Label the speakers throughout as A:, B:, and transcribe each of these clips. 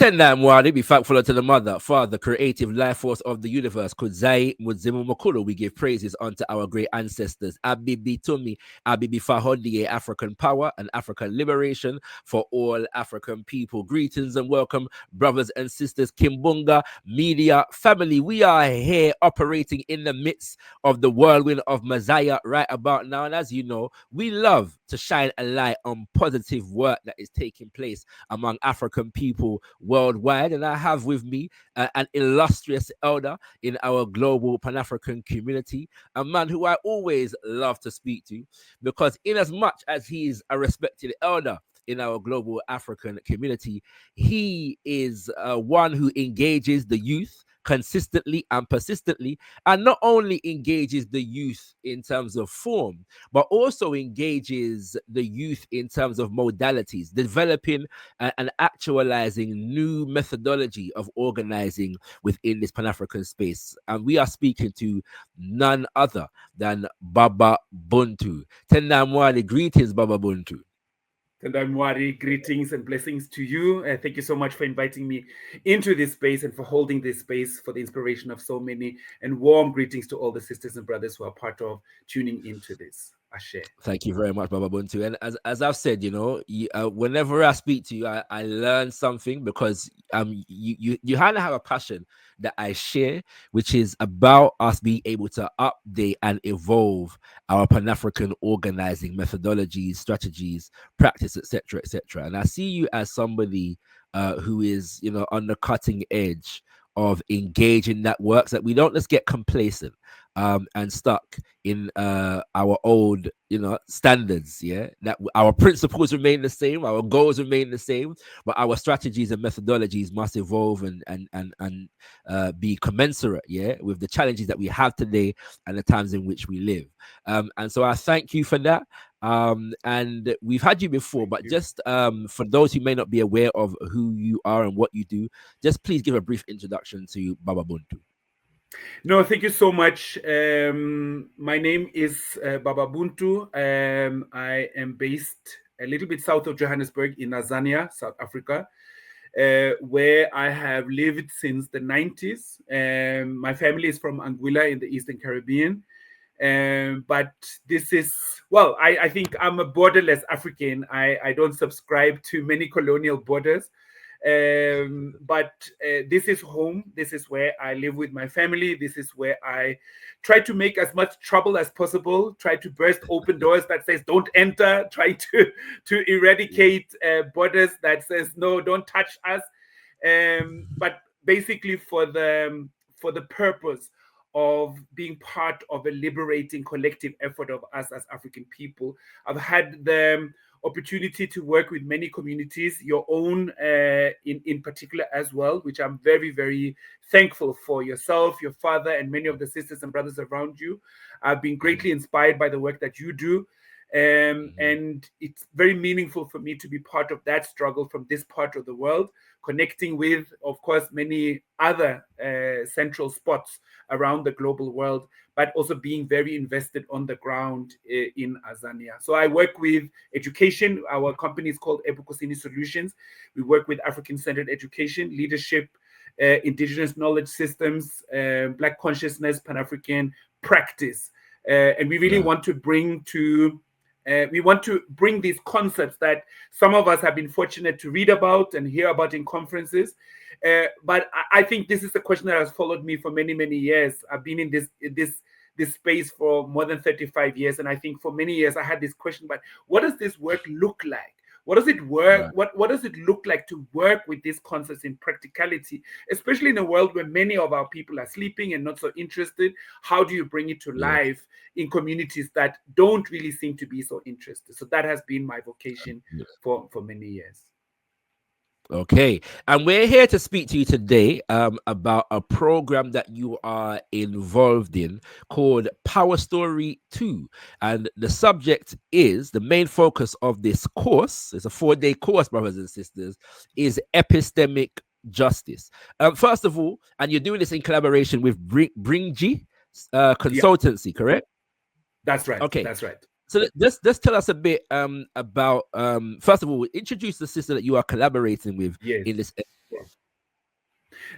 A: Tenda Mwadi, be thankful unto the Mother, Father, creative life force of the universe. Kudzai Mudzimu Makulu, we give praises unto our great ancestors. Abibi Tumi, Abibi Fahodie, African power and African liberation for all African people. Greetings and welcome, brothers and sisters, Kimbunga, media, family. We are here operating in the midst of the whirlwind of Messiah right about now. And as you know, we love to shine a light on positive work that is taking place among African people worldwide. And I have with me an illustrious elder in our global Pan-African community, a man who I always love to speak to, because in as much as he is a respected elder in our global African community, he is one who engages the youth consistently and persistently, and not only engages the youth in terms of form, but also engages the youth in terms of modalities, developing and actualizing new methodology of organizing within this Pan-African space. And we are speaking to none other than Baba Buntu. Tenda Mwali, greetings, Baba Buntu.
B: Tendamwari, greetings and blessings to you. Thank you so much for inviting me into this space and for holding this space for the inspiration of so many. And warm greetings to all the sisters and brothers who are part of tuning into this. Ashe.
A: Thank you very much, Baba Buntu. And as I've said, you know, whenever I speak to you, I learn something, because you kind of have a passion that I share, which is about us being able to update and evolve our Pan-African organizing methodologies, strategies, practice, etc., etc. And I see you as somebody who is, you know, on the cutting edge of engaging that works, that we don't just get complacent and stuck in our old, you know, standards. Yeah, that our principles remain the same, our goals remain the same, but our strategies and methodologies must evolve and be commensurate, yeah, with the challenges that we have today and the times in which we live. And so I thank you for that. And we've had you before, but just for those who may not be aware of who you are and what you do, just please give a brief introduction to Baba Buntu.
B: No, thank you so much. My name is Baba Buntu. I am based a little bit south of Johannesburg in Tanzania, South Africa, where I have lived since the 90s. My family is from Anguilla in the Eastern Caribbean. But this is, well, I think I'm a borderless African. I don't subscribe to many colonial borders. But this is home. This is where I live with my family. This is where I try to make as much trouble as possible, try to burst open doors that says don't enter, try to eradicate borders that says no, don't touch us. But basically for the purpose of being part of a liberating collective effort of us as African people. I've had the opportunity to work with many communities, your own in particular as well, which I'm very, very thankful for. Yourself, your father, and many of the sisters and brothers around you. I've been greatly inspired by the work that you do. And it's very meaningful for me to be part of that struggle from this part of the world, connecting with, of course, many other central spots around the global world, but also being very invested on the ground in Tanzania. So I work with education. Our company is called Ebukosini Solutions. We work with African-Centred education, leadership, indigenous knowledge systems, Black consciousness, Pan-African practice. And we really want to bring these concepts that some of us have been fortunate to read about and hear about in conferences. But I think this is a question that has followed me for many, many years. I've been in this space for more than 35 years. And I think for many years I had this question, but what does this work look like? What does it work? What does it look like to work with these concepts in practicality, especially in a world where many of our people are sleeping and not so interested? How do you bring it to life in communities that don't really seem to be so interested? So that has been my vocation for many years.
A: Okay, and we're here to speak to you today about a program that you are involved in called Power Story 2. And the subject is, the main focus of this course, it's a 4-day course, brothers and sisters, is epistemic justice. First of all, and you're doing this in collaboration with Bringji Consultancy, correct?
B: That's right.
A: Okay,
B: that's right.
A: So let's tell us a bit about, first of all, introduce the sister that you are collaborating with in this.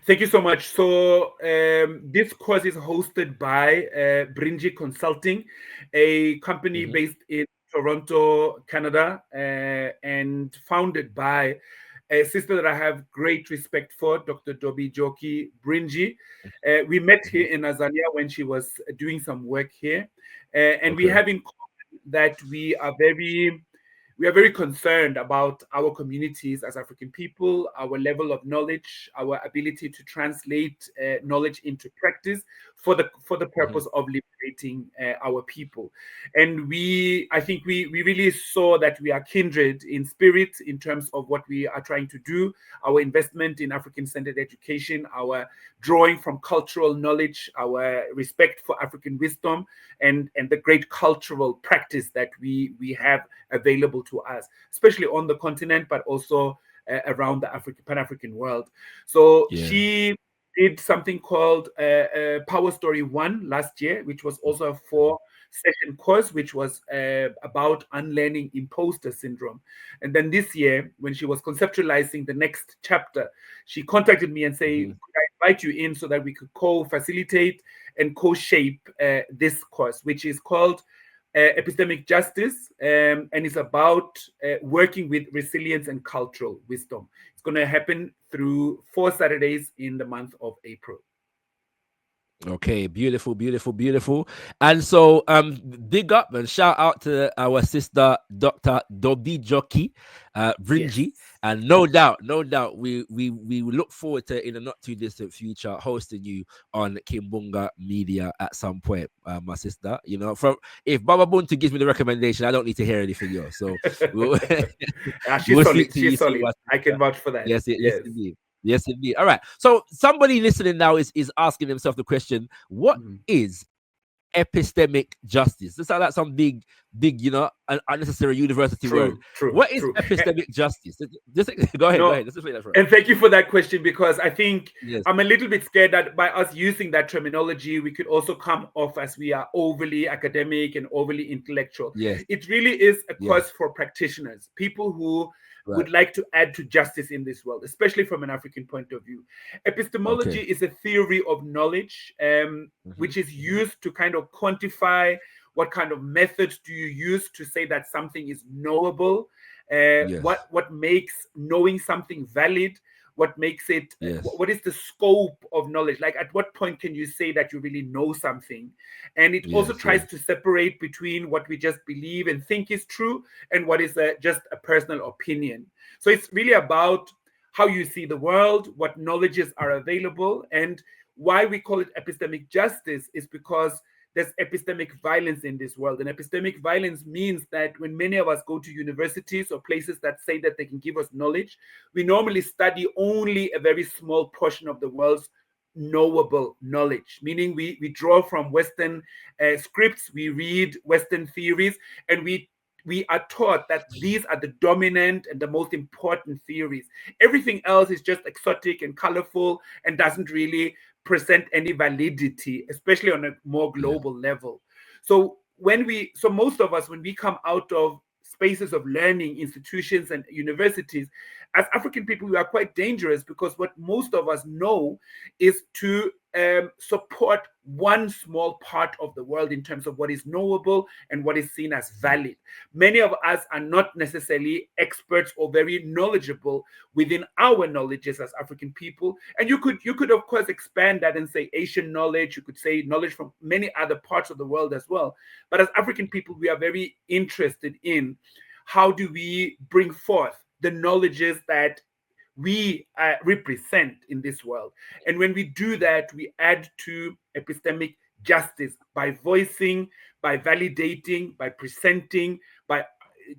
B: Thank you so much. So this course is hosted by Brinji Consulting, a company based in Toronto, Canada, and founded by a sister that I have great respect for, Dr. Dobi Joki Brinji. We met here in Tanzania when she was doing some work here, and we have in common that we are very concerned about our communities as African people, our level of knowledge, our ability to translate knowledge into practice for the purpose of liberating our people. And I think we really saw that we are kindred in spirit in terms of what we are trying to do, our investment in African-centered education, our drawing from cultural knowledge, our respect for African wisdom, and the great cultural practice that we have available to us, especially on the continent, but also around the Pan-African world. So she did something called Power Story 1 last year, which was also a 4-session course, which was about unlearning imposter syndrome. And then this year, when she was conceptualizing the next chapter, she contacted me and said, could I invite you in so that we could co-facilitate and co-shape this course, which is called Epistemic Justice, and it's about working with resilience and cultural wisdom. It's going to happen through 4 Saturdays in the month of April.
A: Okay, beautiful, beautiful, beautiful. And so big up and shout out to our sister Dr. Dobi Joki Brinji. And no doubt we look forward to, in a not too distant future, hosting you on Kimbunga Media at some point, my sister. You know, if Baba Buntu gives me the recommendation, I don't need to hear anything else. So
B: she's solid. She's solid. I can vouch for that.
A: Yes, indeed. Yes, indeed. All right. So somebody listening now is asking himself the question: what is epistemic justice? This sounds like some big, unnecessary university word.
B: True.
A: What is epistemic justice? Just go ahead. Let's explain that for us.
B: And thank you for that question, because I think I'm a little bit scared that by us using that terminology, we could also come off as we are overly academic and overly intellectual.
A: Yes.
B: It really is a course for practitioners, people who would like to add to justice in this world, especially from an African point of view. Epistemology is a theory of knowledge, which is used to kind of quantify what kind of methods do you use to say that something is knowable, what makes knowing something valid, what makes it, what is the scope of knowledge? Like, at what point can you say that you really know something? And it also tries to separate between what we just believe and think is true and what is just a personal opinion. So it's really about how you see the world, what knowledges are available, and why we call it epistemic justice is because there's epistemic violence in this world. And epistemic violence means that when many of us go to universities or places that say that they can give us knowledge, we normally study only a very small portion of the world's knowable knowledge, meaning we draw from Western scripts, we read Western theories, and we are taught that these are the dominant and the most important theories. Everything else is just exotic and colorful and doesn't really present any validity, especially on a more global level. So most of us, when we come out of spaces of learning, institutions and universities, as African people, we are quite dangerous, because what most of us know is to support one small part of the world in terms of what is knowable and what is seen as valid. Many of us are not necessarily experts or very knowledgeable within our knowledges as African people. And you could of course expand that and say Asian knowledge, you could say knowledge from many other parts of the world as well. But as African people, we are very interested in how do we bring forth the knowledges that we represent in this world. And when we do that, we add to epistemic justice by voicing, by validating, by presenting, by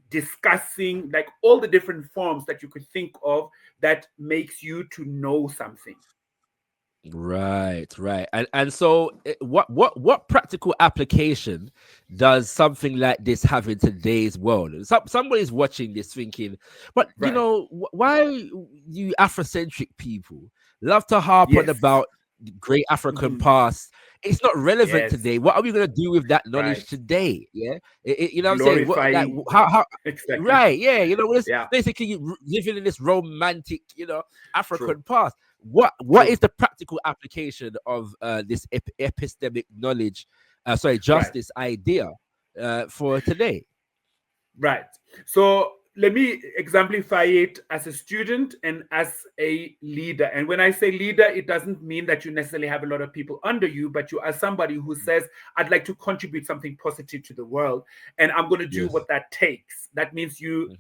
B: discussing, like all the different forms that you could think of that makes you to know something.
A: Right. And so what practical application does something like this have in today's world? Somebody's watching this thinking, but you know, why you Afrocentric people love to harp on about the great African past? It's not relevant today. What are we going to do with that knowledge today? You know what I'm saying? How
B: exactly.
A: Right, you know, basically living in this romantic, African past. What is the practical application of this epistemic knowledge, justice idea for today?
B: Right. So let me exemplify it as a student and as a leader. And when I say leader, it doesn't mean that you necessarily have a lot of people under you, but you are somebody who says, I'd like to contribute something positive to the world, and I'm going to do what that takes. That means you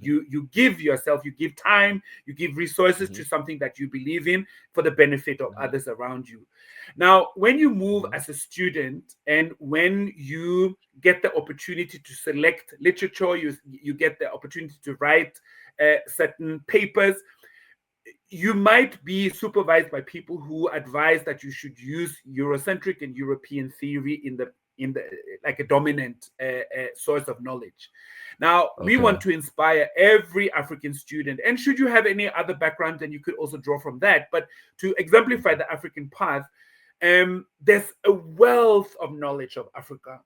B: give yourself, you give time, you give resources to something that you believe in for the benefit of others around you. Now, when you move as a student and when you get the opportunity to select literature, you get the opportunity to write certain papers, you might be supervised by people who advise that you should use Eurocentric and European theory in the like a dominant source of knowledge. Now, we want to inspire every African student, and should you have any other background, then you could also draw from that. But to exemplify the African path, there's a wealth of knowledge of Africa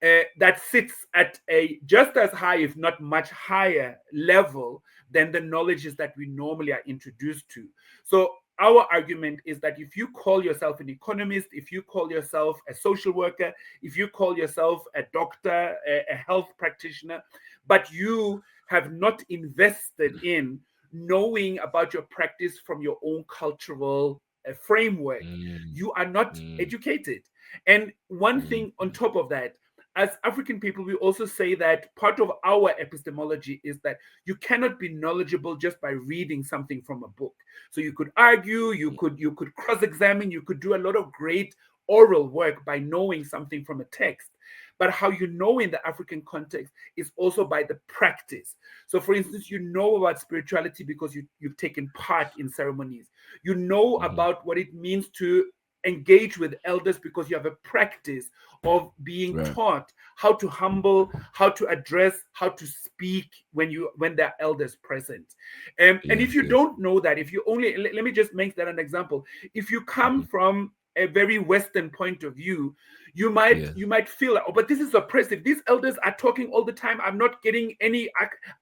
B: that sits at a just as high, if not much higher level than the knowledges that we normally are introduced to. So our argument is that if you call yourself an economist, if you call yourself a social worker, if you call yourself a doctor, a health practitioner, but you have not invested in knowing about your practice from your own cultural framework, you are not educated. And one thing on top of that, as African people, we also say that part of our epistemology is that you cannot be knowledgeable just by reading something from a book. So you could argue, you could cross-examine, you could do a lot of great oral work by knowing something from a text. But how you know in the African context is also by the practice. So for instance, you know about spirituality because you've taken part in ceremonies. You know about what it means to engage with elders because you have a practice of being taught how to humble, how to address, how to speak when there are elders present. And if you don't know that, if you only, let me just make that an example. If you come from a very Western point of view, you might feel like, oh, but this is oppressive. These elders are talking all the time. I'm not getting any.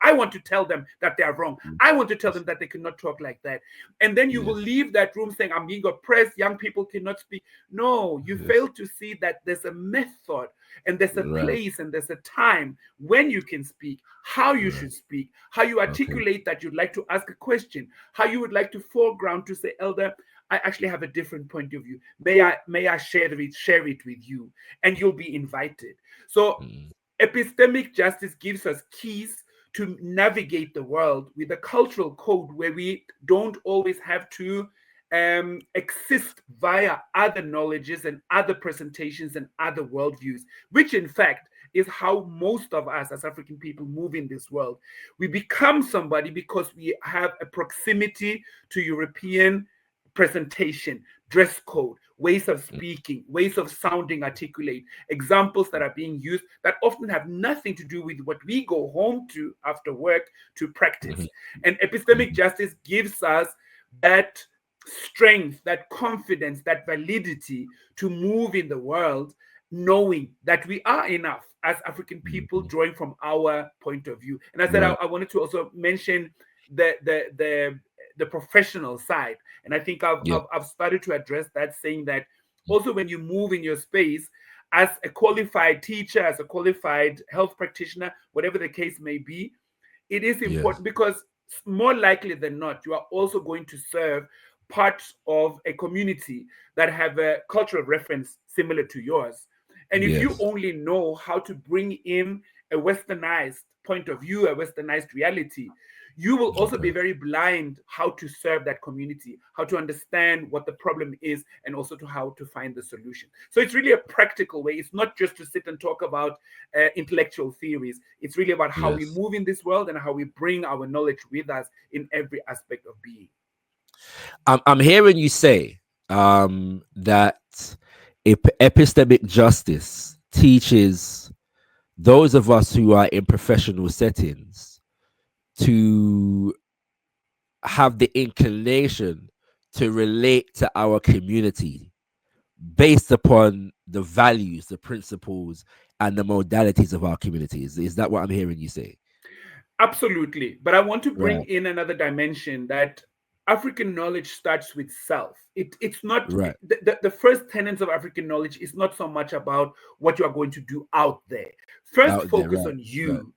B: I want to tell them that they are wrong. I want to tell them that they cannot talk like that. And then you will leave that room saying, I'm being oppressed. Young people cannot speak. No, you fail to see that there's a method and there's a place and there's a time when you can speak, how you should speak, how you articulate that you'd like to ask a question, how you would like to foreground to say, elder, I actually have a different point of view. May I share it with you, and you'll be invited. So epistemic justice gives us keys to navigate the world with a cultural code where we don't always have to exist via other knowledges and other presentations and other worldviews, which in fact is how most of us as African people move in this world. We become somebody because we have a proximity to European presentation, dress code, ways of speaking, ways of sounding articulate, examples that are being used that often have nothing to do with what we go home to after work to practice. And epistemic justice gives us that strength, that confidence, that validity to move in the world, knowing that we are enough as African people, drawing from our point of view. And I said I wanted to also mention the professional side, and I think I've started to address that, saying that also when you move in your space as a qualified teacher, as a qualified health practitioner, whatever the case may be, it is important because more likely than not, you are also going to serve parts of a community that have a cultural reference similar to yours. And if you only know how to bring in a westernized point of view, a westernized reality, you will also be very blind how to serve that community, how to understand what the problem is, and also to how to find the solution. So it's really a practical way. It's not just to sit and talk about intellectual theories. It's really about how we move in this world and how we bring our knowledge with us in every aspect of being.
A: I'm hearing you say that epistemic justice teaches those of us who are in professional settings to have the inclination to relate to our community based upon the values, the principles, and the modalities of our communities. Is that what I'm hearing you say?
B: Absolutely. But I want to bring in another dimension that African knowledge starts with self. It's not
A: Right.
B: the first tenets of African knowledge is not so much about what you are going to do out there. First,
A: Out there.
B: focus
A: Right.
B: on
A: Right.
B: you.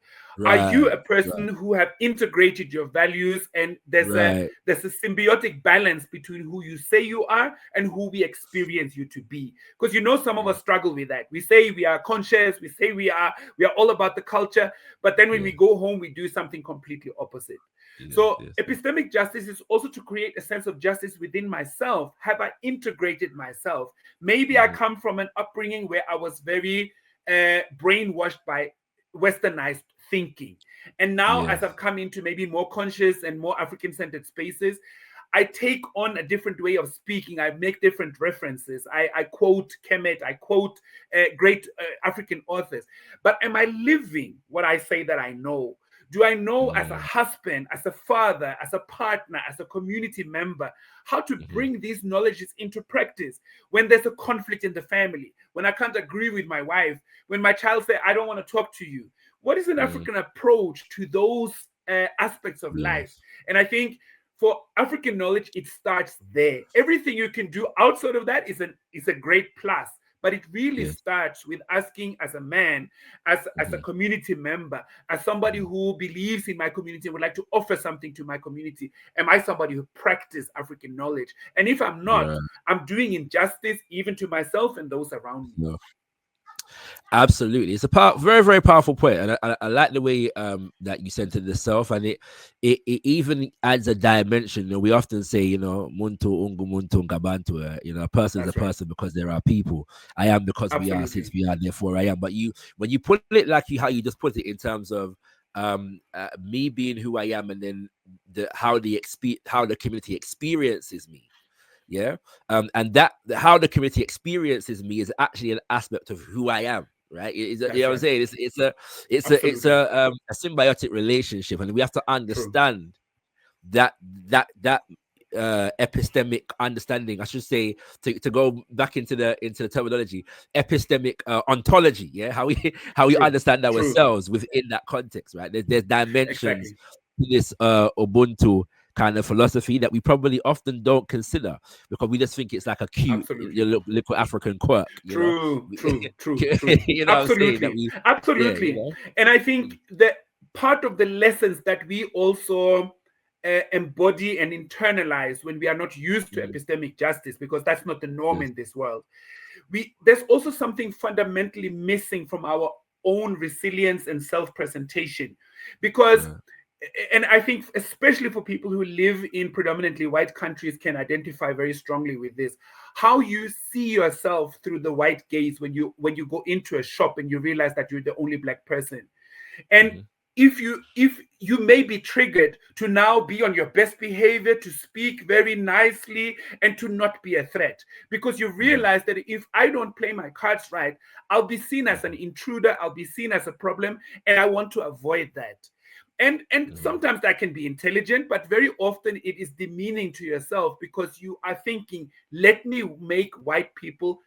B: Are you
A: Right.
B: a person who have integrated your values, and there's
A: Right.
B: a symbiotic balance between who you say you are and who we experience you to be? Because some of us struggle with that. We say we are conscious, we say we are all about the culture, but then when we go home, we do something completely opposite. So epistemic justice is also to create a sense of justice within myself. Have I integrated myself? Maybe I come from an upbringing where I was very brainwashed by westernized thinking. And now, as I've come into maybe more conscious and more African-centered spaces, I take on a different way of speaking. I make different references. I quote Kemet, I quote great African authors. But am I living what I say that I know? Do I know as a husband, as a father, as a partner, as a community member, how to bring these knowledges into practice when there's a conflict in the family, when I can't agree with my wife, when my child says, I don't want to talk to you? What is an African approach to those aspects of life? And I think for African knowledge, it starts there. Everything you can do outside of that is a great plus. But it really starts with asking, as a man, as a community member, as somebody who believes in my community and would like to offer something to my community, am I somebody who practices African knowledge? And if I'm not, I'm doing injustice even to myself and those around me.
A: Absolutely, it's a very, very powerful point, and I like the way that you centered the self, and it even adds a dimension. We often say, muntu ungu muntu ngabantu. A person is a person because there are people. I am because we are, since we are, therefore I am. But when you put it like how you just put it, in terms of me being who I am, and then how the community experiences me. And that how the community experiences me is actually an aspect of who I am. Right? What I'm saying? It's a symbiotic relationship, and we have to understand that epistemic understanding, I should say, to go back into the terminology, epistemic ontology. How we understand ourselves within that context. Right? There's dimensions to this Ubuntu kind of philosophy that we probably often don't consider, because we just think it's like a cute little African quirk.
B: True.
A: Absolutely.
B: Absolutely. And I think that part of the lessons that we also embody and internalize when we are not used to epistemic justice, because that's not the norm in this world, there's also something fundamentally missing from our own resilience and self-presentation, because and I think especially for people who live in predominantly white countries can identify very strongly with this, how you see yourself through the white gaze when you go into a shop and you realize that you're the only black person. And if you may be triggered to now be on your best behavior, to speak very nicely, and to not be a threat, because you realize that if I don't play my cards right, I'll be seen as an intruder, I'll be seen as a problem, and I want to avoid that. And sometimes that can be intelligent, but very often it is demeaning to yourself, because you are thinking, let me make white people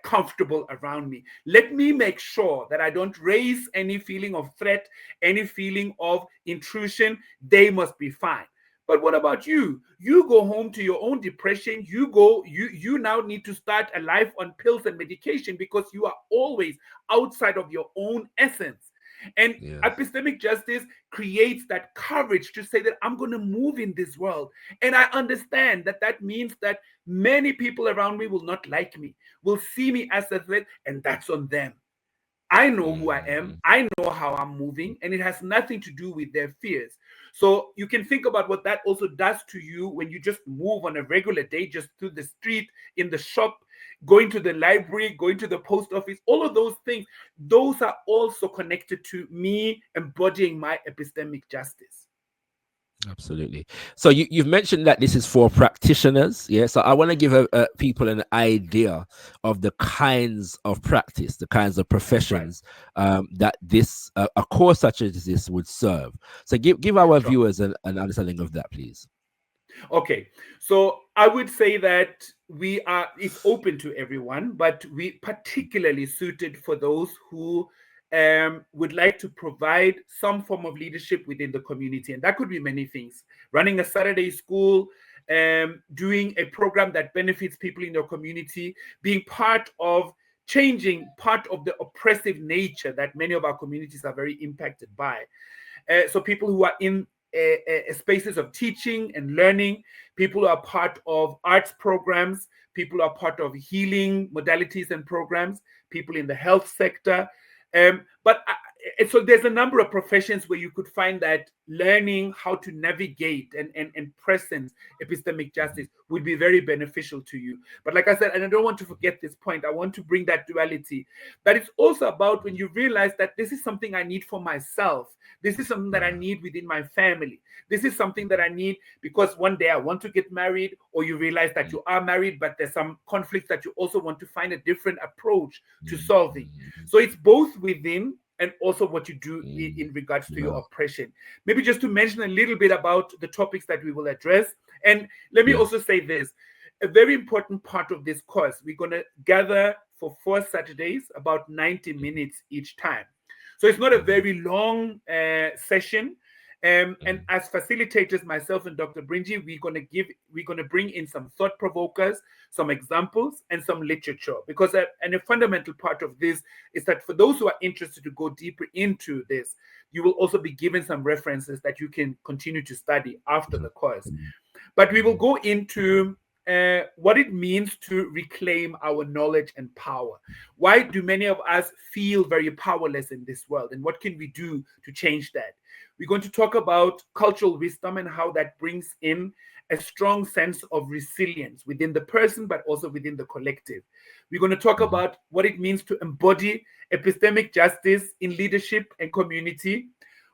B: comfortable around me. Let me make sure that I don't raise any feeling of threat, any feeling of intrusion. They must be fine. But what about you? You go home to your own depression. You now need to start a life on pills and medication, because you are always outside of your own essence. And epistemic justice creates that courage to say that I'm going to move in this world. And I understand that means that many people around me will not like me, will see me as a threat, and that's on them. I know who I am. I know how I'm moving, and it has nothing to do with their fears. So you can think about what that also does to you when you just move on a regular day, just through the street, in the shop, going to the library, going to the post office, all of those things, those are also connected to me embodying my epistemic justice.
A: Absolutely. So you've mentioned that this is for practitioners. So I want to give people an idea of the kinds of practice, the kinds of professions that this a course such as this would serve. So give our viewers an understanding of that, please.
B: Okay, so I would say that it's open to everyone, but we particularly suited for those who would like to provide some form of leadership within the community. And that could be many things: running a Saturday school, doing a program that benefits people in your community, being part of changing part of the oppressive nature that many of our communities are very impacted by. So people who are in spaces of teaching and learning, people who are part of arts programs, people who are part of healing modalities and programs, people in the health sector. So there's a number of professions where you could find that learning how to navigate and present epistemic justice would be very beneficial to you. But like I said, and I don't want to forget this point, I want to bring that duality. But it's also about when you realize that this is something I need for myself. This is something that I need within my family. This is something that I need because one day I want to get married, or you realize that you are married, but there's some conflicts that you also want to find a different approach to solving. So it's both within and also what you do in regards to your oppression. Maybe just to mention a little bit about the topics that we will address. And let me also say this, a very important part of this course, we're going to gather for 4 Saturdays, about 90 minutes each time. So it's not a very long session. And as facilitators, myself and Dr. Brinji, we're going to bring in some thought provokers, some examples, and some literature. Because a fundamental part of this is that for those who are interested to go deeper into this, you will also be given some references that you can continue to study after the course. But we will go into what it means to reclaim our knowledge and power. Why do many of us feel very powerless in this world? And what can we do to change that? We're going to talk about cultural wisdom and how that brings in a strong sense of resilience within the person, but also within the collective. We're going to talk about what it means to embody epistemic justice in leadership and community.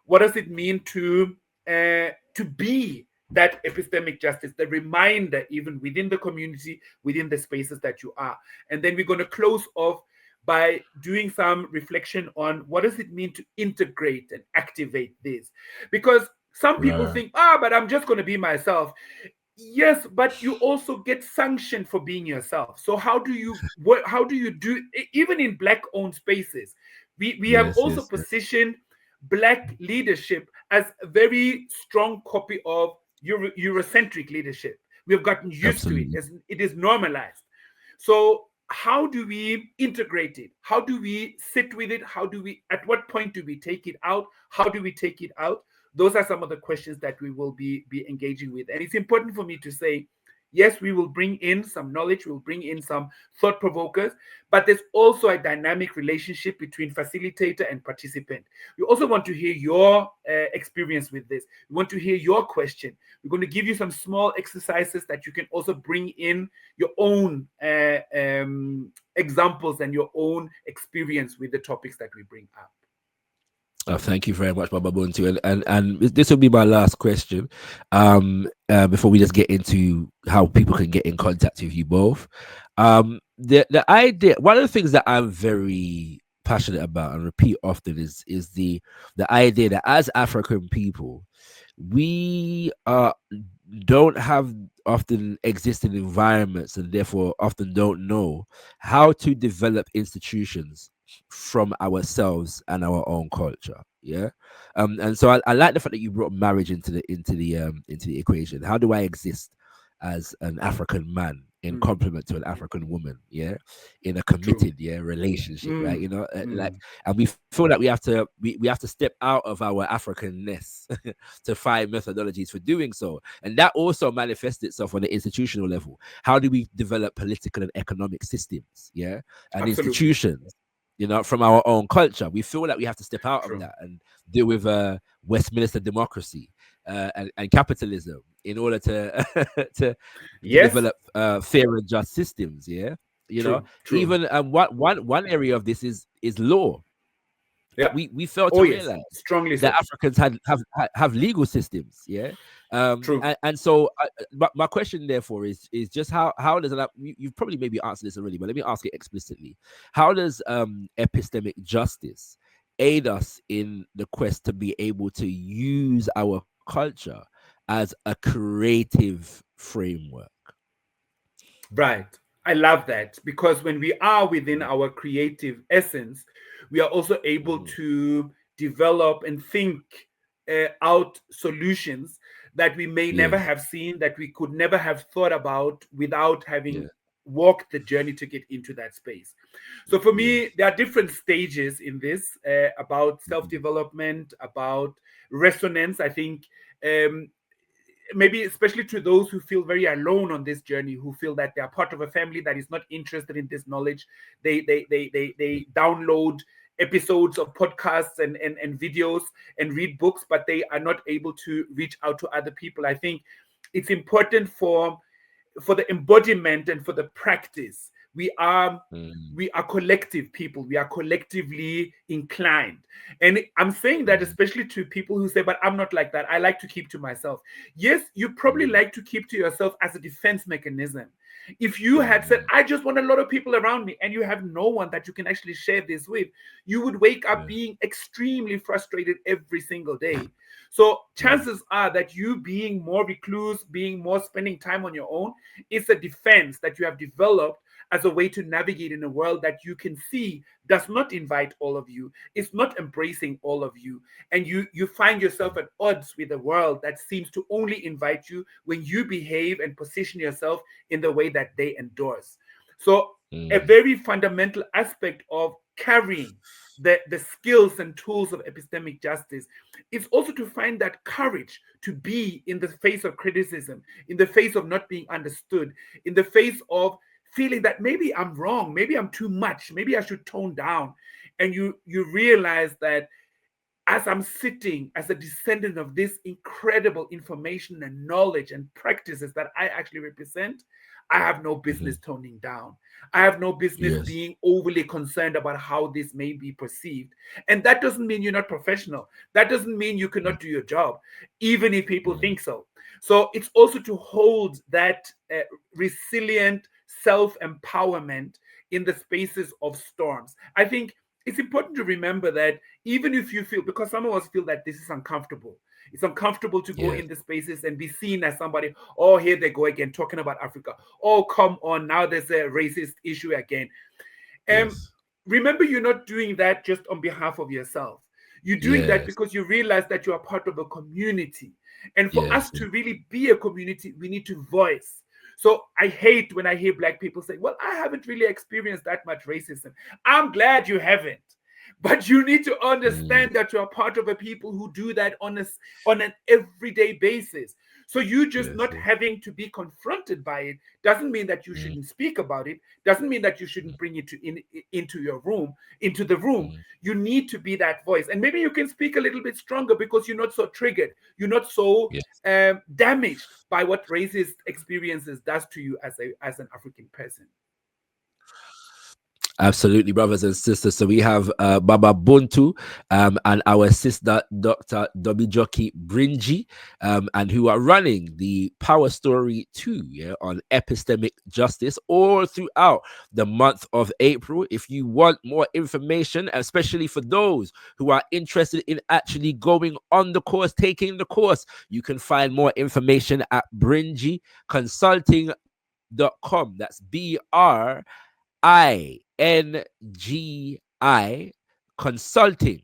B: What does it mean to be that epistemic justice, the reminder even within the community, within the spaces that you are? And then we're going to close off by doing some reflection on what does it mean to integrate and activate this? Because some people think, but I'm just going to be myself. Yes, but you also get sanctioned for being yourself. So how do you do, even in Black-owned spaces, we have also positioned Black leadership as a very strong copy of Eurocentric leadership. We have gotten used to it. It is normalized. So how do we integrate it? How do we sit with it? At what point do we take it out? How do we take it out? Those are some of the questions that we will be engaging with. And it's important for me to say, yes, we will bring in some knowledge, we'll bring in some thought provokers, but there's also a dynamic relationship between facilitator and participant. We also want to hear your experience with this. We want to hear your question. We're going to give you some small exercises that you can also bring in your own examples and your own experience with the topics that we bring up.
A: Thank you very much, Baba Buntu. And this will be my last question before we just get into how people can get in contact with you both. The idea, one of the things that I'm very passionate about and repeat often is the idea that as African people, we don't have often existing environments and therefore often don't know how to develop institutions from ourselves and our own culture. And so I like the fact that you brought marriage into the equation. How do I exist as an African man in complement to an African woman, in a committed relationship, right? And we feel that we have to step out of our Africanness to find methodologies for doing so, and that also manifests itself on the institutional level. How do we develop political and economic systems, and institutions, from our own culture? We feel that we have to step out of that and deal with Westminster democracy and capitalism in order to develop fair and just systems. Even one area of this is law. We failed to realize
B: strongly
A: that Africans have legal systems. And so my question therefore is just how does that, you've probably maybe answered this already, but let me ask it explicitly. How does epistemic justice aid us in the quest to be able to use our culture as a creative framework?
B: Right. I love that, because when we are within our creative essence, we are also able to develop and think out solutions that we may never have seen, that we could never have thought about without having walked the journey to get into that space. So for me, there are different stages in this about self-development, about resonance. I think maybe especially to those who feel very alone on this journey, who feel that they are part of a family that is not interested in this knowledge, they download episodes of podcasts and videos and read books, but they are not able to reach out to other people. I think it's important for the embodiment and for the practice. We are collective people. We are collectively inclined. And I'm saying that especially to people who say, but I'm not like that. I like to keep to myself. Yes, you probably like to keep to yourself as a defense mechanism. If you had said, I just want a lot of people around me, and you have no one that you can actually share this with, you would wake up being extremely frustrated every single day. So chances are that you being more recluse, being more spending time on your own, is a defense that you have developed as a way to navigate in a world that you can see does not invite all of you, is not embracing all of you. And you find yourself at odds with a world that seems to only invite you when you behave and position yourself in the way that they endorse. So a very fundamental aspect of carrying the skills and tools of epistemic justice is also to find that courage to be in the face of criticism, in the face of not being understood, in the face of feeling that maybe I'm wrong, maybe I'm too much, maybe I should tone down. And you realize that as I'm sitting as a descendant of this incredible information and knowledge and practices that I actually represent, I have no business toning down. I have no business being overly concerned about how this may be perceived. And that doesn't mean you're not professional. That doesn't mean you cannot do your job, even if people think so. So it's also to hold that resilient self-empowerment in the spaces of storms. I think it's important to remember that even if you feel, because some of us feel that this is uncomfortable, it's uncomfortable to go in the spaces and be seen as somebody, oh, here they go again, talking about Africa. Oh, come on, now there's a racist issue again. Remember, you're not doing that just on behalf of yourself. You're doing that because you realize that you are part of a community. And for us to really be a community, we need to voice. So I hate when I hear Black people say, well, I haven't really experienced that much racism. I'm glad you haven't. But you need to understand that you are part of a people who do that on an everyday basis. So you just not having to be confronted by it doesn't mean that you shouldn't speak about it, doesn't mean that you shouldn't bring it into the room. You need to be that voice. And maybe you can speak a little bit stronger because you're not so triggered. You're not so damaged by what racist experiences does to you as an African person.
A: Absolutely, brothers and sisters. So we have Baba Buntu and our sister Dr. Dobijoki Brinji, and who are running the Power Story 2 on epistemic justice all throughout the month of April. If you want more information, especially for those who are interested in actually going on the course, taking the course, you can find more information at bringiconsulting.com. That's BRINGI consulting,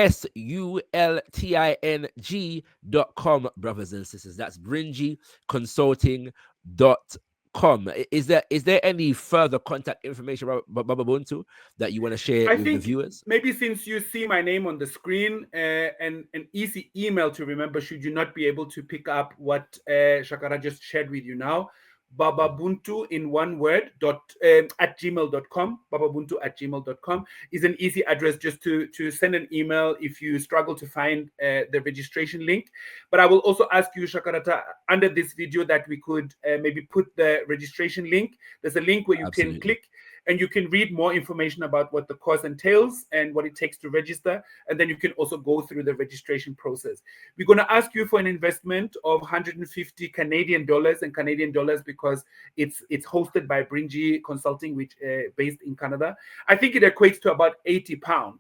A: CONSULTING.com, brothers and sisters. That's bringiconsulting.com. Is there any further contact information about Baba Buntu that you want to share with the viewers?
B: Maybe since you see my name on the screen, and an easy email to remember should you not be able to pick up what Shakara just shared with you now. Bababuntu in one word at gmail.com. Bababuntu@gmail.com is an easy address just to send an email if you struggle to find the registration link. But I will also ask you, Shakarata, under this video that we could maybe put the registration link. There's a link where you can click and you can read more information about what the course entails and what it takes to register. And then you can also go through the registration process. We're going to ask you for an investment of 150 Canadian dollars and Canadian dollars because it's hosted by Bringi Consulting, which based in Canada. I think it equates to about £80.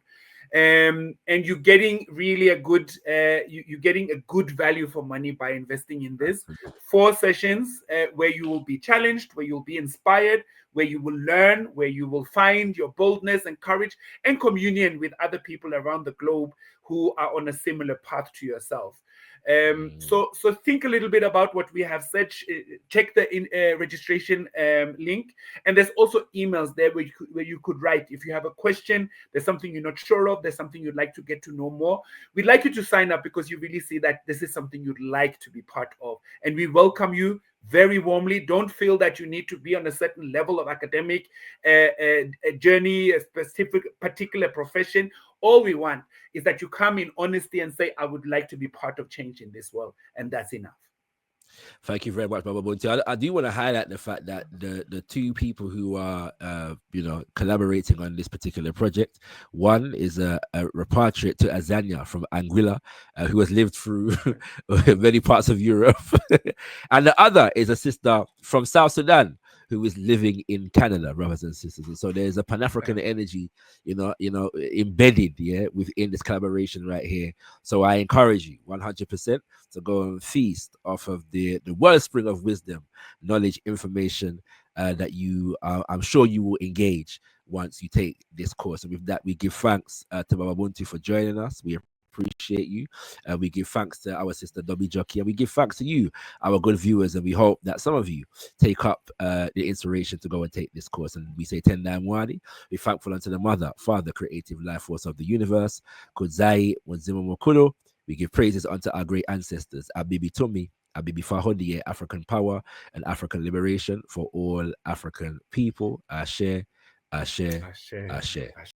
B: and you're getting really a good you're getting a good value for money by investing in this. 4 sessions where you will be challenged, where you'll be inspired, where you will learn, where you will find your boldness and courage and communion with other people around the globe who are on a similar path to yourself. So think a little bit about what we have said. Check the registration link, and there's also emails there where you could write if you have a question, there's something you're not sure of, there's something you'd like to get to know more. We'd like you to sign up because you really see that this is something you'd like to be part of, and we welcome you very warmly. Don't feel that you need to be on a certain level of academic journey, a specific particular profession. All we want is that you come in honesty and say, I would like to be part of change in this world, and that's enough.
A: Thank you very much, Baba Buntu. I do want to highlight the fact that the 2 people who are collaborating on this particular project, one is a repatriate to Azania from Anguilla, who has lived through many parts of Europe, and the other is a sister from South Sudan who is living in Canada, brothers and sisters. And so there's a Pan-African energy, embedded, within this collaboration right here. So I encourage you 100% to go and feast off of the wellspring of wisdom, knowledge, information that you, I'm sure you will engage once you take this course. And with that, we give thanks to Baba Buntu for joining us. We appreciate you. We give thanks to our sister Dobby Jockey, and we give thanks to you, our good viewers, and we hope that some of you take up the inspiration to go and take this course. And we say Tendai Mwani. We're thankful unto the Mother, Father, creative life force of the universe, Kudzai Wanzima Mokulu. We give praises unto our great ancestors, Abibi Tumi, Abibi Fahodie, African power and African liberation for all African people. Ashe, Ashe, Ashe. Ashe.